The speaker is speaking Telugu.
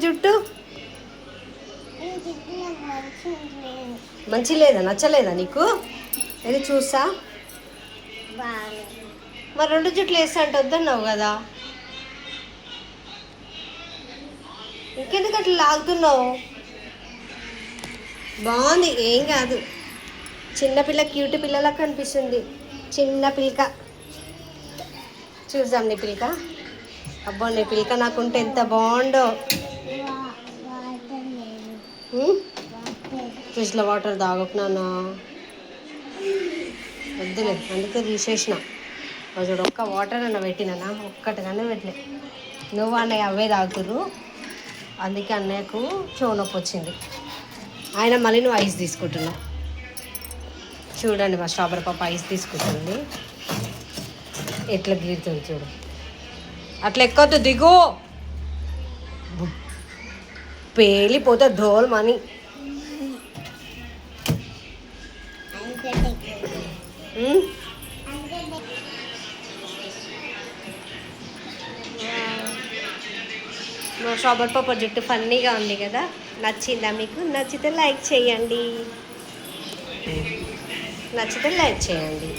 జుట్టు మంచి లేదా, నచ్చలేదా నీకు? ఇది చూసా మరి 2 జుట్లు వేస్తా అంటే వద్దన్నావు కదా, ఇంకెందుకు అట్లా లాగుతున్నావు? బాగుంది, ఏం కాదు. చిన్నపిల్ల క్యూట్ పిల్లలకు కనిపిస్తుంది. చిన్న పిల్క చూసాం నీ పిల్క. అబ్బో నీ పిల్క నాకుంటే ఎంత బాగుండో. ఫ్రిడ్జ్లో వాటర్ తాగకు నాన్న, వద్దులే, అందుకే తీసేసిన. చూడు ఒక్క వాటర్ అన్న పెట్టినా, ఒక్కటిగానే పెట్టలే. నువ్వు అన్నయ్య అవే తాగుతుర్రు, అందుకే అన్నయ్యకు చెవు నొప్పి వచ్చింది. ఆయన మళ్ళీ నువ్వు ఐస్ తీసుకుంటున్నావు. చూడండి మా స్ట్రాబెర్రీ పాప ఐస్ తీసుకుంటుంది, ఎట్లా గీరుతుంది చూడు. అట్లా ఎక్కొద్దు, దిగు, పేలిపోతే ధోల్ మనీ. మా స్ట్రాబెర్రీ పాప జుట్టు ఫన్నీగా ఉంది కదా, నచ్చిందా మీకు? నచ్చితే లైక్ చేయండి, నచ్చితే లైక్ చేయండి.